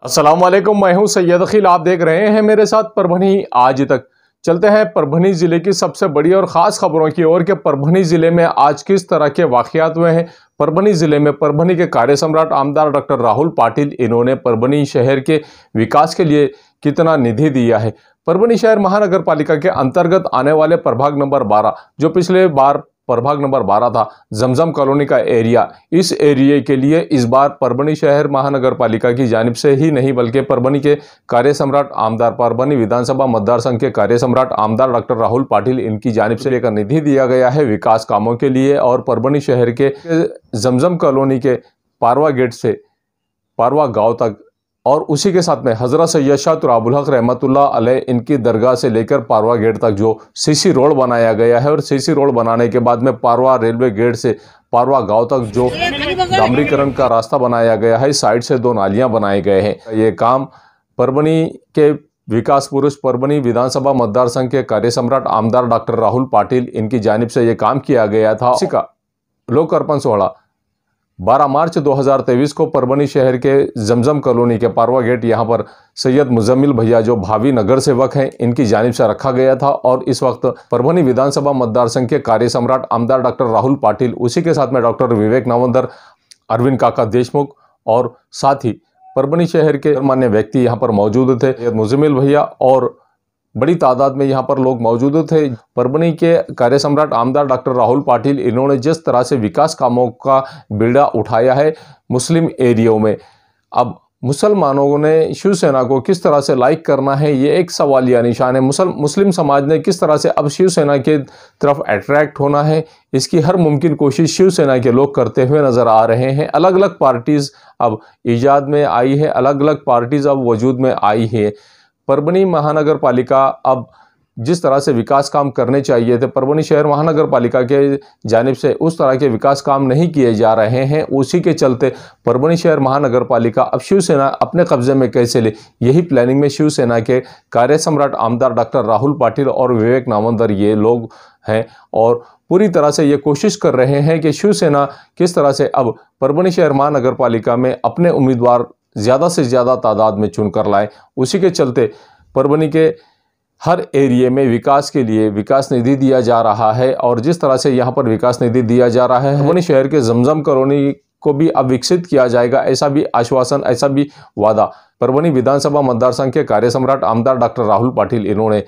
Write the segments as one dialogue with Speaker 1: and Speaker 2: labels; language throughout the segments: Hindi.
Speaker 1: अस्सलाम वालेकुम, मैं हूं सैयद अखिल। आप देख रहे हैं मेरे साथ परभनी आज तक। चलते हैं परभनी ज़िले की सबसे बड़ी और ख़ास खबरों की ओर कि परभनी ज़िले में आज किस तरह के वाक़यात हुए हैं। परभनी ज़िले में परभनी के कार्य सम्राट आमदार डॉक्टर राहुल पाटिल, इन्होंने परभनी शहर के विकास के लिए कितना निधि दिया है। परभनी शहर महानगर पालिका के अंतर्गत आने वाले प्रभाग नंबर 12, जो पिछले बार प्रभाग नंबर 12 था, जमजम कॉलोनी का एरिया, इस एरिया के लिए इस बार परभनी शहर महानगर पालिका की जानिब से ही नहीं बल्कि परभनी के कार्य सम्राट आमदार, परभनी विधानसभा मतदार संघ के कार्य सम्राट आमदार डॉक्टर राहुल पाटिल, इनकी जानिब से लेकर निधि दिया गया है विकास कामों के लिए। और परभनी शहर के जमजम कॉलोनी के पारवा गेट से पारवा गाँव तक और उसी के साथ में हज़रत सैयद शाह तुराबुल हक रहमतुल्लाह अलैह इनकी दरगाह से लेकर पारवा गेट तक जो सीसी रोड बनाया गया है, और सीसी रोड बनाने के बाद में पारवा रेलवे गेट से पारवा गांव तक जो डामरीकरण का रास्ता बनाया गया है, साइड से 2 नालियां बनाए गए हैं। ये काम परभनी के विकास पुरुष, परभनी विधानसभा मतदार संघ के कार्य सम्राट आमदार डॉक्टर राहुल पाटिल, इनकी जानिब से ये काम किया गया था। इसी का लोक अर्पण सोहला 12 मार्च 2023 को परभनी शहर के जमजम कॉलोनी के पारवा गेट यहाँ पर सैयद मुजम्मिल भैया, जो भावी नगर सेवक हैं, इनकी जानिब से रखा गया था। और इस वक्त परभनी विधानसभा मतदार संघ के कार्य सम्राट आमदार डॉक्टर राहुल पाटिल, उसी के साथ में डॉक्टर विवेक नावंदर, अरविंद काका देशमुख और साथ ही परभनी शहर के मान्य व्यक्ति यहाँ पर मौजूद थे। सैयद मुजम्मिल भैया और बड़ी तादाद में यहाँ पर लोग मौजूद थे। परभनी के कार्य सम्राट आमदार डॉक्टर राहुल पाटिल, इन्होंने जिस तरह से विकास कामों का बीड़ा उठाया है मुस्लिम एरियो में, अब मुसलमानों ने शिवसेना को किस तरह से लाइक करना है, ये एक सवालिया निशान है। मुस्लिम समाज ने किस तरह से अब शिवसेना के तरफ अट्रैक्ट होना है, इसकी हर मुमकिन कोशिश शिवसेना के लोग करते हुए नज़र आ रहे हैं। अलग अलग पार्टीज़ अब ईजाद में आई है, अलग अलग पार्टीज़ अब वजूद में आई है। परभनी महानगर पालिका अब जिस तरह से विकास काम करने चाहिए थे, परभनी शहर महानगर पालिका के जानिब से उस तरह के विकास काम नहीं किए जा रहे हैं। उसी के चलते परभनी शहर महानगर पालिका अब शिवसेना अपने कब्जे में कैसे ले, यही प्लानिंग में शिवसेना के कार्य सम्राट आमदार डॉक्टर राहुल पाटिल और विवेक नावंदर ये लोग हैं, और पूरी तरह से ये कोशिश कर रहे हैं कि शिवसेना किस तरह से अब परभनी शहर महानगर पालिका में अपने उम्मीदवार ज़्यादा से ज़्यादा तादाद में चुनकर लाए। उसी के चलते परभनी के हर एरिए में विकास के लिए विकास निधि दिया जा रहा है। और जिस तरह से यहाँ पर विकास निधि दिया जा रहा है, परभनी शहर के जमजम कॉलोनी को भी अब विकसित किया जाएगा, ऐसा भी आश्वासन, ऐसा भी वादा परभनी विधानसभा मतदार संघ के कार्य सम्राट आमदार डॉक्टर राहुल पाटिल, इन्होंने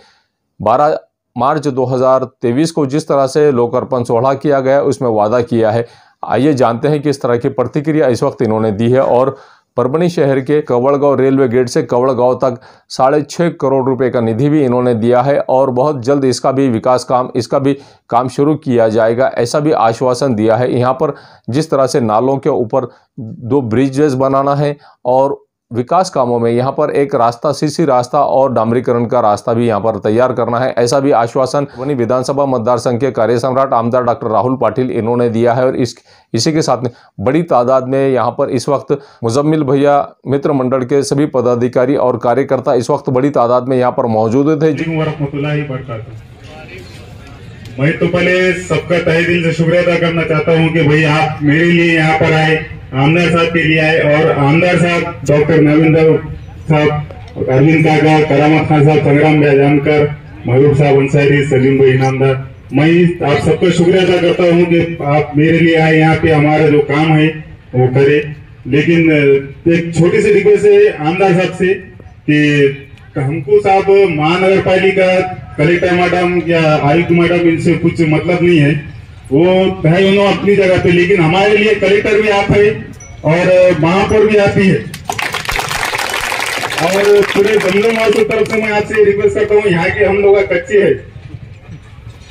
Speaker 1: 12 मार्च 2023 को जिस तरह से लोक अर्पण सोहला किया गया उसमें वादा किया है। आइए जानते हैं किस तरह की प्रतिक्रिया इस वक्त इन्होंने दी है। और परभनी शहर के कवड़गांव रेलवे गेट से कवड़गांव तक 6.5 करोड़ रुपए का निधि भी इन्होंने दिया है, और बहुत जल्द इसका भी विकास काम, इसका भी काम शुरू किया जाएगा, ऐसा भी आश्वासन दिया है। यहाँ पर जिस तरह से नालों के ऊपर 2 ब्रिजेस बनाना है और विकास कामों में यहाँ पर एक रास्ता, सीसी रास्ता और डामरीकरण का रास्ता भी यहाँ पर तैयार करना है, ऐसा भी आश्वासन परभनी विधानसभा मतदार संघ के कार्य सम्राट आमदार डॉक्टर राहुल पाटिल, इन्होंने दिया है। और इसी के साथ में बड़ी तादाद में यहाँ पर इस वक्त मुजम्मिल भैया, मित्र मंडल के सभी पदाधिकारी और कार्यकर्ता इस वक्त बड़ी तादाद में यहाँ पर मौजूद थे।
Speaker 2: मैं तो पहले सबका तहे दिल से शुक्रिया अदा करना चाहता हूँ कि भाई आप मेरे लिए यहाँ पर आए, आमदार साहब के लिए आए, और आमदार साहब डॉक्टर नवींद्र साहब, अरविंद काका, करामत खान साहब, संग्राम भाई जानकर, महबूब साहब अंसारी, सलीम भाई इनामदार, मैं आप सबका शुक्रिया अदा करता हूँ कि आप मेरे लिए आए, यहाँ पे हमारा जो काम है वो करे। लेकिन एक छोटी सी रिक्वेस्ट है आमदार साहब से कि हमको साहब महानगर पालिका कलेक्टर मैडम या आयुक्त मैडम, इनसे कुछ मतलब नहीं है, वो है उन्होंने अपनी जगह पे, लेकिन हमारे लिए कलेक्टर भी आप है और महापौर भी आप ही है। और पूरे जमजम वालों की तरफ से मैं आपसे रिक्वेस्ट करता हूँ, यहाँ के हम लोग कच्चे हैं,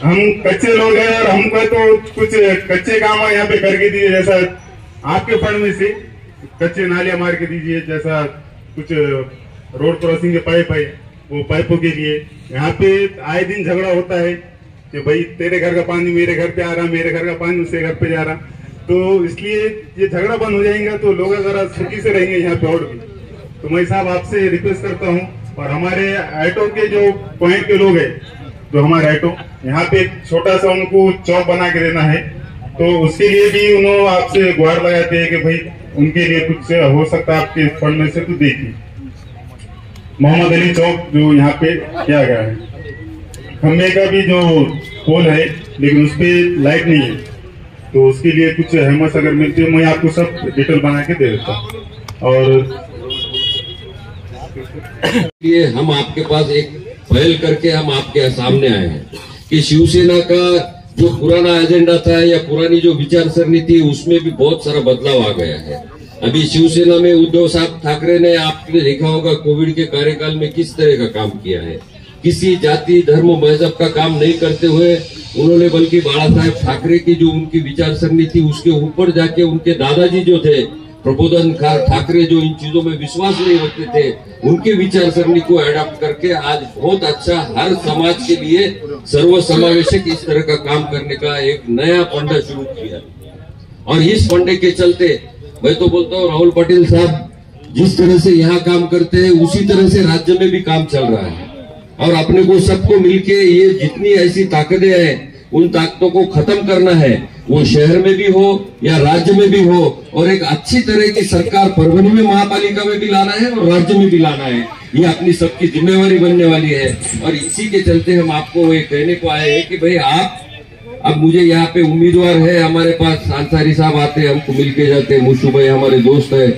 Speaker 2: हम कच्चे लोग हैं, और हमको तो कुछ कच्चे काम यहाँ पे करके दीजिए, जैसा आपके फंड में से कच्चे नालियां मार के दीजिए, जैसा कुछ रोड क्रॉसिंग के पाइप है, वो पाइपों के लिए यहाँ पे आए दिन झगड़ा होता है कि भाई तेरे घर का पानी मेरे घर पे आ रहा, मेरे घर का पानी उसके घर पे जा रहा, तो इसलिए ये झगड़ा बंद हो जाएगा तो लोग जरा सुखी से रहेंगे यहाँ पे। और भी तो मैं साहब आपसे रिक्वेस्ट करता हूँ, और हमारे ऑटो के जो पॉइंट के लोग हैं, जो हमारे ऑटो यहाँ पे छोटा सा उनको चौक बना के देना है, तो उसके लिए भी उन्होंने आपसे गुहार लगाते हैं कि भाई उनके लिए कुछ हो सकता है आपके फंड में से, तो देखिए। मोहम्मद अली चौक जो यहाँ पे किया गया है। खम्बे का भी जो पोल है लेकिन उस पर लाइट नहीं है, तो उसके लिए कुछ हेमत अगर मिलती है मैं आपको सब डिटेल बना के दे देता हूँ। और
Speaker 3: ये हम आपके पास एक पहल करके हम आपके सामने आए हैं कि शिवसेना का जो पुराना एजेंडा था या पुरानी जो विचारसरणी थी उसमें भी बहुत सारा बदलाव आ गया है। अभी शिवसेना में उद्धव साहब ठाकरे ने, आपने देखा होगा कोविड के कार्यकाल में किस तरह का काम किया है। किसी जाति धर्म मजहब का काम नहीं करते हुए उन्होंने बल्कि बाला साहेब ठाकरे की जो उनकी विचारसरणी थी उसके ऊपर जाके उनके दादाजी जो थे प्रबोधन ठाकरे, जो इन चीजों में विश्वास नहीं रखते थे, उनके विचारसरणी को एडॉप्ट करके आज बहुत अच्छा हर समाज के लिए सर्व समावेशक इस तरह का काम करने का एक नया फंडा शुरू किया। और इस फंडे के चलते मैं तो बोलता हूँ राहुल पाटिल साहब जिस तरह से यहाँ काम करते हैं उसी तरह से राज्य में भी काम चल रहा है। और अपने को सबको मिलके ये जितनी ऐसी ताकतें हैं उन ताकतों को खत्म करना है, वो शहर में भी हो या राज्य में भी हो, और एक अच्छी तरह की सरकार परभनी में महापालिका में भी लाना है और राज्य में भी लाना है। ये अपनी सबकी जिम्मेवारी बनने वाली है। और इसी के चलते हम आपको ये कहने को आए हैं कि भाई आप, अब मुझे यहाँ पे उम्मीदवार है हमारे पास, अंसारी साहब आते हैं हमको मिलके जाते हैं, मुशु भाई हमारे दोस्त है,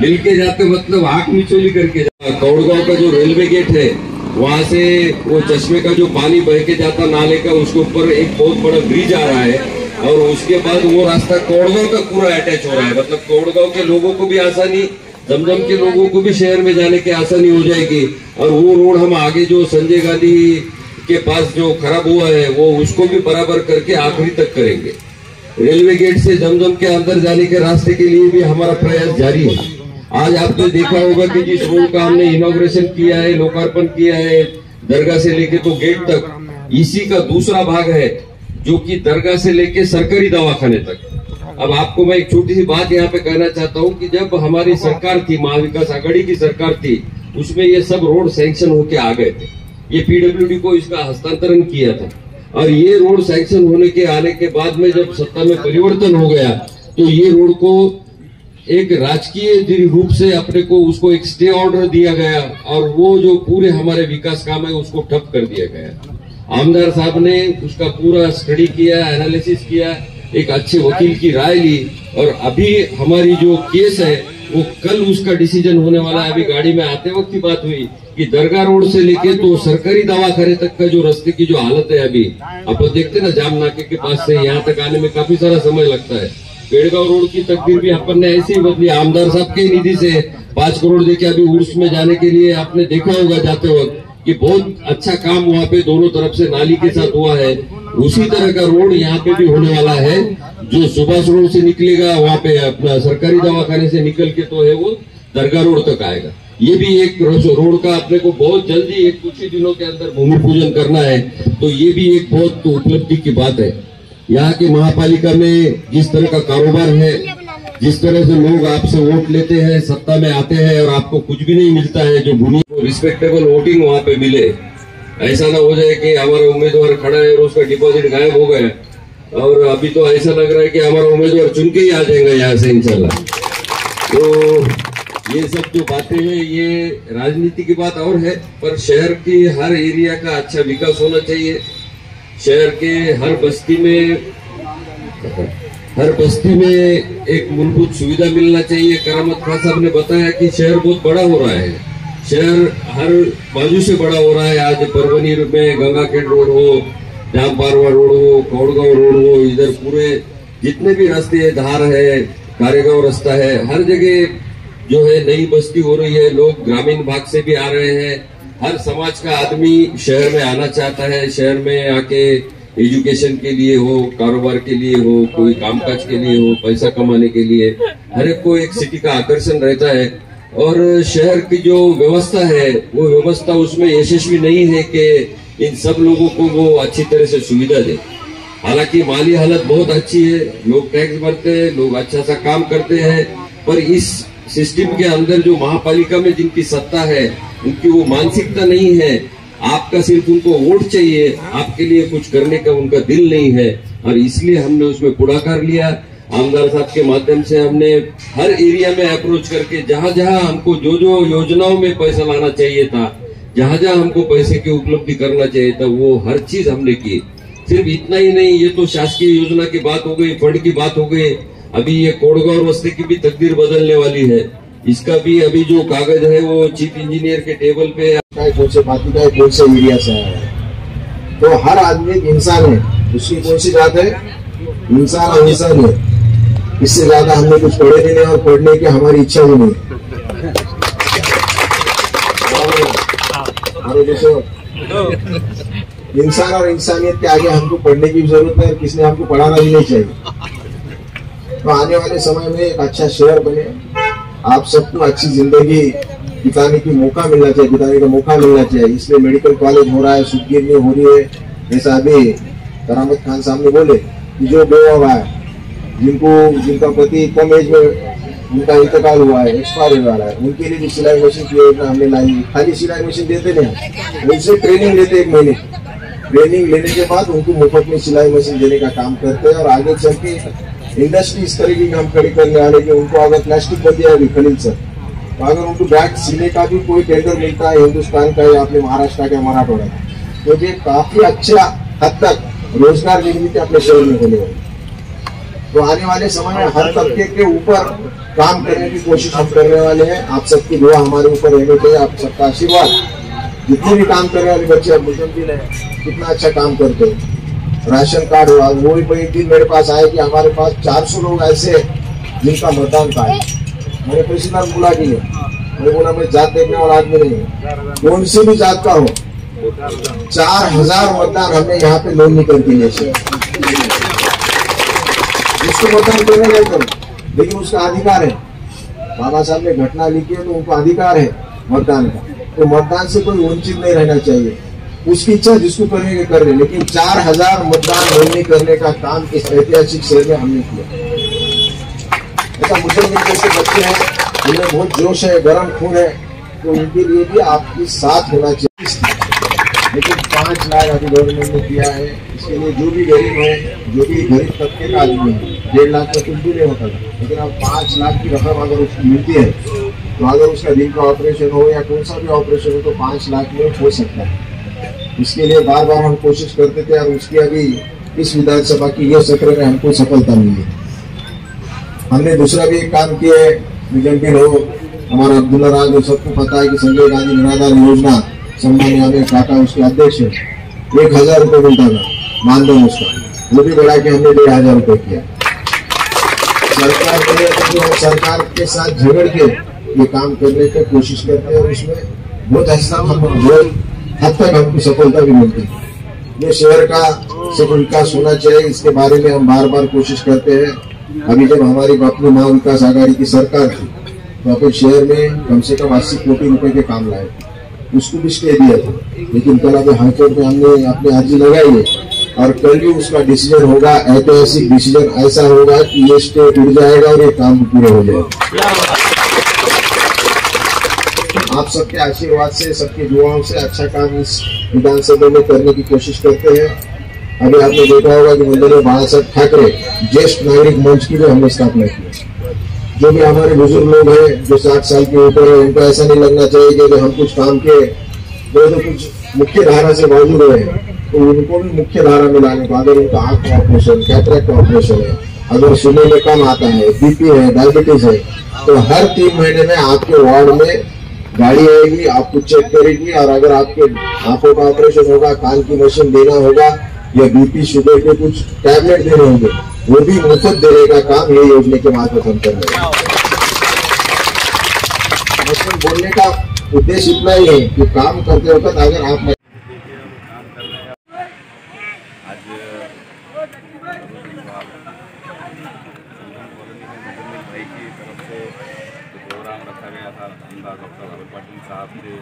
Speaker 3: मिलके जाते मतलब आंख मिचोली करके। कौड़गांव का जो रेलवे गेट है वहां से वो चश्मे का जो पानी बह के जाता नाले का, उसके ऊपर एक बहुत बड़ा ब्रिज आ रहा है और उसके बाद वो रास्ता कौड़गांव का पूरा अटैच हो रहा है। मतलब कौड़गांव के लोगों को भी आसानी, जमजम के लोगों को भी शहर में जाने की आसानी हो जाएगी। और वो रोड हम आगे जो संजय गांधी के पास जो खराब हुआ है वो उसको भी बराबर करके आखिरी तक करेंगे। रेलवे गेट से जमजम के अंदर जाने के रास्ते के लिए भी हमारा प्रयास जारी है। आज आपने देखा होगा कि जिस रोड का हमने इनॉग्रेशन किया है, लोकार्पण किया है, दरगाह से लेके तो गेट तक, इसी का दूसरा भाग है जो कि दरगाह से लेके सरकारी दवाखाने तक। अब आपको मैं एक छोटी सी बात यहाँ पे कहना चाहता हूँ कि जब हमारी सरकार थी, महाविकास आघाड़ी की सरकार थी, उसमें ये सब रोड सैंक्शन होके आ गए थे। ये पीडब्ल्यूडी को इसका हस्तांतरण किया था और ये रोड सैंक्शन होने के आने के बाद में जब सत्ता में परिवर्तन हो गया तो ये रोड को एक राजकीय रूप से अपने को उसको एक स्टे ऑर्डर दिया गया और वो जो पूरे हमारे विकास काम है उसको ठप कर दिया गया। आमदार साहब ने उसका पूरा स्टडी किया, एनालिसिस किया, एक अच्छे वकील की राय ली और अभी हमारी जो केस है वो कल उसका डिसीजन होने वाला है। अभी गाड़ी में आते वक्त की बात हुई कि दरगाह रोड से लेके तो सरकारी दवाखाने तक का जो रास्ते की जो हालत है, अभी आप देखते ना जाम नाके के पास से यहाँ तक आने में काफी सारा समय लगता है। पेड़गांव रोड की तकदीर भी अपन ने ऐसे ही बदली, आमदार साहब के निधि से 5 करोड़ देके अभी उर्स में जाने के लिए आपने देखा होगा जाते वक्त कि बहुत अच्छा काम वहाँ पे दोनों तरफ से नाली के साथ हुआ है। उसी तरह का रोड यहाँ पे भी होने वाला है जो सुभाष रोड से निकलेगा, वहाँ पे अपना सरकारी दवाखाने से निकल के तो है वो दरगाह रोड तक आएगा। ये भी एक रोड का अपने को बहुत जल्दी एक कुछ ही दिनों के अंदर भूमि पूजन करना है, तो ये भी एक बहुत उपलब्धि की बात है। यहाँ की महापालिका में जिस तरह का कारोबार है, जिस तरह से लोग आपसे वोट लेते हैं, सत्ता में आते हैं और आपको कुछ भी नहीं मिलता है, जो भूमि को रिस्पेक्टेबल वोटिंग वहाँ पे मिले। ऐसा ना हो जाए कि हमारा उम्मीदवार खड़ा है और उसका डिपॉजिट गायब हो गया और अभी तो ऐसा लग रहा है कि हमारा उम्मीदवार चुन के ही आ जाएगा यहाँ से इंशाल्लाह। तो ये सब जो बातें हैं ये राजनीति की बात और है, पर शहर की हर एरिया का अच्छा विकास होना चाहिए। शहर के हर बस्ती में एक मूलभूत सुविधा मिलना चाहिए। करामत खान साहब ने बताया कि शहर बहुत बड़ा हो रहा है, शहर हर बाजू से बड़ा हो रहा है। आज परभनी में गंगाखेड़ रोड हो, जाम पारवा रोड हो, कौड़गांव रोड हो, इधर पूरे जितने भी रास्ते है, धार है, कारेगांव रास्ता है, हर जगह जो है नई बस्ती हो रही है। लोग ग्रामीण भाग से भी आ रहे हैं। हर समाज का आदमी शहर में आना चाहता है। शहर में आके एजुकेशन के लिए हो, कारोबार के लिए हो, कोई कामकाज के लिए हो, पैसा कमाने के लिए, हर एक को एक सिटी का आकर्षण रहता है। और शहर की जो व्यवस्था है वो व्यवस्था उसमें यशस्वी नहीं है कि इन सब लोगों को वो अच्छी तरह से सुविधा दे। हालांकि माली हालत बहुत अच्छी है, लोग टैक्स भरते हैं, लोग अच्छा सा काम करते हैं, पर इस सिस्टम के अंदर जो महापालिका में जिनकी सत्ता है उनकी वो मानसिकता नहीं है। आपका सिर्फ उनको वोट चाहिए, आपके लिए कुछ करने का उनका दिल नहीं है और इसलिए हमने उसमें पुढाकार लिया। आमदार साहब के माध्यम से हमने हर एरिया में अप्रोच करके जहां जहां हमको जो जो योजनाओं में पैसा लाना चाहिए था, जहां जहां हमको पैसे की उपलब्धि करना चाहिए था, वो हर चीज हमने की। सिर्फ इतना ही नहीं, ये तो शासकीय योजना की बात हो गई, फंड की बात हो गई। अभी ये कोड़गांव रास्ते की भी तकदीर बदलने वाली है। इसका भी अभी जो कागज है वो चीफ इंजीनियर के टेबल पे
Speaker 4: कौन से पार्टी का कौन से एरिया से आया है, तो हर आदमी एक इंसान है। उसकी कौन सी बात है? इंसान और इंसान है। इससे ज्यादा हमने कुछ पढ़े भी नहीं और पढ़ने की हमारी इच्छा भी नहीं। इंसान और इंसानियत के आगे हमको पढ़ने की जरूरत है, किसने हमको पढ़ाना भी नहीं चाहिए। तो आने वाले समय में एक अच्छा शहर बने, आप सबको अच्छी जिंदगी बिताने की मौका मिलना चाहिए, बिताने का मौका मिलना चाहिए। इसलिए मेडिकल कॉलेज हो रहा है, सुदगिरनी हो रही है। जैसा अभी करामत खान साहब ने बोले कि जो बेवा है, जिनका पति कम एज में उनका इंतकाल हुआ है, एक्सपायर हुआ है, उनके लिए भी सिलाई मशीन की योजना हमने लाई। खाली सिलाई मशीन देते नहीं, उनसे ट्रेनिंग लेते, 1 महीने ट्रेनिंग लेने के बाद उनको मुफ्त में सिलाई मशीन देने का काम करते हैं। और आगे चल के इंडस्ट्री इस तरीके की हम खड़ी करने वाले कि उनको अगर प्लास्टिक बन दिया अभी खलील सर, तो अगर उनको बैग सीने का भी कोई टेंडर मिलता है हिंदुस्तान का या अपने महाराष्ट्र का, मराठवाड़ा का, तो ये काफी अच्छा हद तक रोजगार निर्मित अपने शहर में होने वाली। तो आने वाले समय में हर तबके के ऊपर काम करने की कोशिश हम करने वाले हैं। आप सबकी दुआ हमारे ऊपर रहनी चाहिए, आप सबका आशीर्वाद। जितने भी काम करने वाले बच्चे, अब मुजम्मिल है, कितना अच्छा काम करते हैं। राशन कार्ड हुआ, वो भी एक दिन मेरे पास आए कि हमारे पास 400 लोग ऐसे जिनका मतदान कार्ड है। मैंने तहसीलदार बोला कि नहीं, मैंने बोला मैं जात देखने वाला आदमी नहीं हूँ, कौन से भी जात का हो, 4000 मतदान हमने यहाँ पे लोन निकल के लिए उसको मतदान करने नहीं करो, लेकिन उसका अधिकार है। बाबा साहब ने घटना लिखी है तो उनको अधिकार है मतदान का। तो मतदान से कोई वंचित नहीं रहना चाहिए, उसकी इच्छा जिसको करने के कर रहे। लेकिन 4000 मतदान होने करने का काम इस ऐतिहासिक शहर में हमने किया। ऐसा मुझे जैसे बच्चे हैं, उनमें बहुत जोश है, गर्म खून है, तो उनके लिए भी आपकी साथ होना चाहिए। लेकिन 5 लाख अभी गवर्नमेंट ने दिया है, इसके लिए जो भी गरीब है, जो भी गरीब तबके का आदमी है, 1.5 लाख का कुछ भी नहीं होता था, लेकिन अब 5 लाख की रकम अगर उसको मिलती है, तो अगर उसका दिल का ऑपरेशन हो या कौन सा भी ऑपरेशन हो, तो 5 लाख में हो सकता है। इसके लिए बार बार हम कोशिश करते थे और उसकी अभी इस विधानसभा की यह सत्र में हमको सफलता मिली है। हमने दूसरा भी एक काम किया है, मुजम्मिल हो, हमारा अब्दुल्ला राज, सबको पता है कि संजय गांधी निराधार योजना सम्मान्य हमें टाटा उसके अध्यक्ष है, 1000 रुपये मिलता था मानधन उसका, वो भी बढ़ा के हमने 1500 रुपये किया। सरकार के साथ झगड़ के ये काम करने की कोशिश करते हैं और उसमें बहुत हद तक हमको सफलता भी मिलती है। ये शहर का सिर्फ विकास होना चाहिए, इसके बारे में हम बार बार कोशिश करते हैं। अभी जब हमारी अपनी महा विकास आघाड़ी की सरकार थी, तो अपने शहर में कम से कम 80 कोटी रुपए के काम लाए, उसको भी स्टे दिया था। लेकिन कल अभी हाईकोर्ट में हमने अपनी अर्जी लगाई है और कल भी उसका डिसीजन होगा, ऐतिहासिक डिसीजन ऐसा होगा कि ये स्टे उड़ जाएगा और ये काम पूरे हो जाएगा। आप सबके आशीर्वाद से, सबके दुआओं से अच्छा काम इस विधानसभा में करने की कोशिश करते हैं। अभी आपने देखा होगा कि माननीय बाला साहब ठाकरे ज्येष्ठ नागरिक मंच की भी हमने स्थापना की। जो भी हमारे बुजुर्ग लोग हैं जो 60 साल के ऊपर है, उनको ऐसा नहीं लगना चाहिए कि हम कुछ काम के तो कुछ मुख्य धारा से मौजूद रहे, तो उनको भी मुख्य धारा में लाने को, अगर उनका आंख का ऑपरेशन, कैटरेक्ट का ऑपरेशन है, अगर सुनने में कम आता है, बीपी है, डायबिटीज है, तो हर 3 महीने में आपके वार्ड में गाड़ी आएगी, आपको चेक करेगी। और अगर आपके आंखों का ऑपरेशन होगा, कान की मशीन देना होगा या बीपी शुगर के कुछ टैबलेट देने होंगे, वो भी मुफ्त देने का काम ये योजना के माध्यम से हम कर रहे हैं। बोलने का उद्देश्य इतना ही है कि काम करते वक्त अगर आप
Speaker 5: साहब के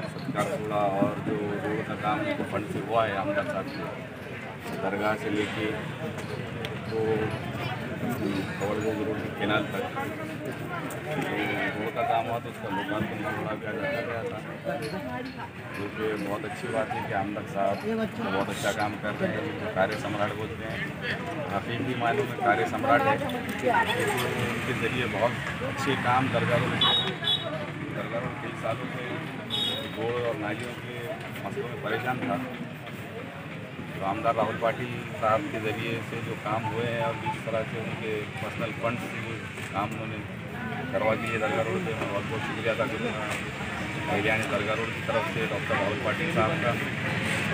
Speaker 5: सत्कार थोड़ा और जो रोड का काम फंड से हुआ है आमदार साहब के दरगाह से लेके, तो कवड़गोग रोड की केनाल तक तो रोड का काम हुआ तो उसका लोकार्पण थोड़ा भी कर गया था, जो कि बहुत अच्छी बात है कि आमदार साहब बहुत अच्छा काम कर रहे हैं, उनको कार्य सम्राट बोलते हैं, हकीकी मायनों में कार्य सम्राट है। उनके जरिए बहुत अच्छे काम दरगाह रोड कई सालों से रोड और नालियों के मसलों में परेशान था, तो आमदार राहुल पाटिल साहब के ज़रिए से जो काम हुए हैं और जिस तरह से उनके पर्सनल फंड से जो काम उन्होंने करवा दिए दरगाह रोड से, मैं बहुत बहुत शुक्रिया अदा करूँगा हरियाणा दरगाह रोड की तरफ से डॉक्टर राहुल पाटिल साहब का।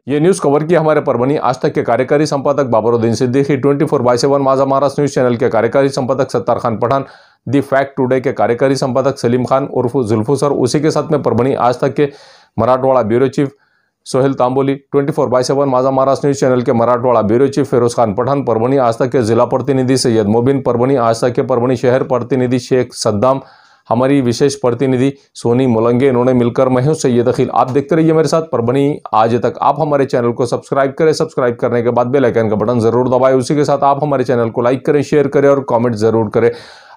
Speaker 1: ये न्यूज़ कवर की हमारे परभनी आज तक के कार्यकारी संपादक बाबरुद्दीन सिद्दीकी, 24/7 माझा महाराष्ट्र न्यूज़ चैनल के कार्यकारी संपादक Sattar Khan Pathan, The Fact Today के कार्यकारी संपादक सलीम खान उर्फ जुल्फू सर, उसी के साथ में परभनी आज तक के मराठवाड़ा ब्यूरो चीफ सोहेल तांबोली, 24/7 माझा महाराष्ट्र न्यूज़ चैनल के मराठवाड़ा ब्यूरो चीफ फिरोज खान पठान, परभनी आज तक के जिला प्रतिनिधि सैयद मोबिन, परभनी आज तक के परभनी शहर प्रतिनिधि शेख सद्दाम, हमारी विशेष प्रतिनिधि सोनी मोलंगे, इन्होंने मिलकर मैं हूं सैयद अखिल। आप देखते रहिए मेरे साथ परभनी आज तक। आप हमारे चैनल को सब्सक्राइब करें, सब्सक्राइब करने के बाद बेल आइकन का बटन जरूर दबाएं, उसी के साथ आप हमारे चैनल को लाइक करें, शेयर करें और कमेंट जरूर करें।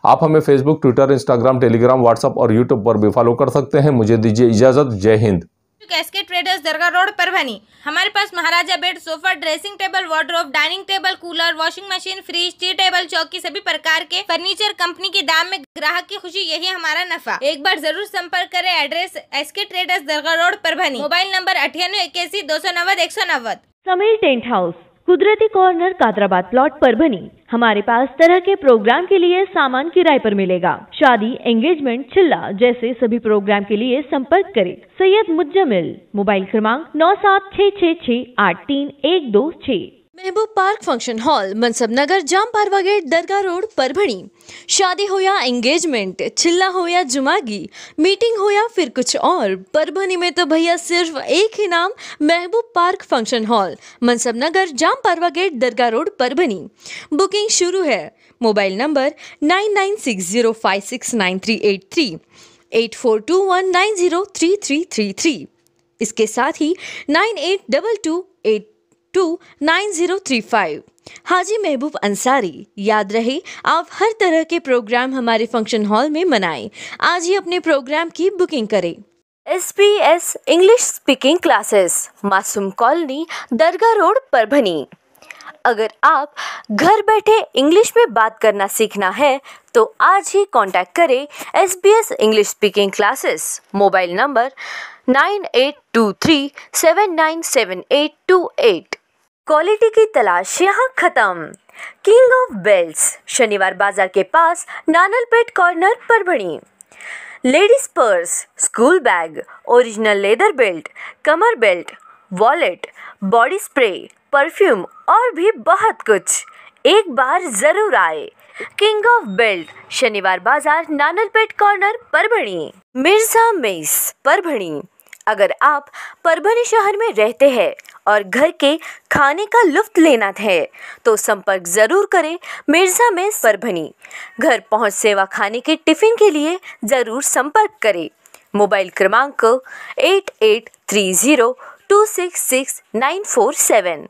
Speaker 1: आप हमें Facebook, Twitter, Instagram, Telegram, WhatsApp और यूट्यूब पर भी फॉलो कर सकते हैं। मुझे दीजिए इजाजत। जय हिंद।
Speaker 6: SK traders Dargah road Parbhani. हमारे पास Maharaja bed, sofa, dressing table, wardrobe, dining table, cooler, washing machine, fridge, tea table, चौकी, सभी प्रकार के फर्नीचर कंपनी के दाम में ग्राहक की खुशी, यही हमारा नफा। एक बार जरूर संपर्क करें। Address SK traders Dargah road Parbhani. Mobile number 9881 290 190।
Speaker 7: Sameer tent house, कुदरती कॉर्नर, कादराबाद प्लॉट, परभनी। हमारे पास तरह के प्रोग्राम के लिए सामान किराए पर मिलेगा। शादी, एंगेजमेंट, चिल्ला जैसे सभी प्रोग्राम के लिए संपर्क करें। सैयद मुज्जमिल, मोबाइल क्रमांक 9766683126।
Speaker 8: महबूब पार्क फंक्शन हॉल, मनसब नगर, जाम पारवा गेट, दरगाह रोड परभनी। शादी हो या एंगेजमेंट, चिल्ला हो या जुमागी, मीटिंग हो या फिर कुछ और, परभनी में तो भैया सिर्फ एक ही नाम, महबूब पार्क फंक्शन हॉल, मनसब नगर, जाम पारवा गेट, दरगाह रोड परभनी। बुकिंग शुरू है। Mobile number 9960569383, 8421903333। इसके साथ ही 9822829035। हाजी महबूब अंसारी। याद रहे, आप हर तरह के प्रोग्राम हमारे फंक्शन हॉल में मनाएं। आज ही अपने प्रोग्राम की बुकिंग करें। SBS इंग्लिश स्पीकिंग क्लासेस, मासूम कॉलोनी, दरगाह रोड परभनी। अगर आप घर बैठे इंग्लिश में बात करना सीखना है तो आज ही कांटेक्ट करें SBS English speaking classes. Mobile number 9823797828। Quality की तलाश यहाँ खत्म। किंग ऑफ बेल्ट्स, शनिवार बाजार के पास, Nanalpeth corner Parbhani. Ladies purse, school bag, original leather belt, कमर belt, wallet, body spray, perfume और भी बहुत कुछ। एक बार जरूर आए। किंग ऑफ बेल्ट, शनिवार बाजार, नानलपेट कॉर्नर परभनी। मिर्जा मेस, परभनी। अगर आप परभनी शहर में रहते हैं और घर के खाने का लुत्फ लेना है तो संपर्क जरूर करें मिर्जा मेस परभनी। घर पहुंच सेवा खाने के टिफिन के लिए जरूर संपर्क करें। मोबाइल क्रमांक 8830266947।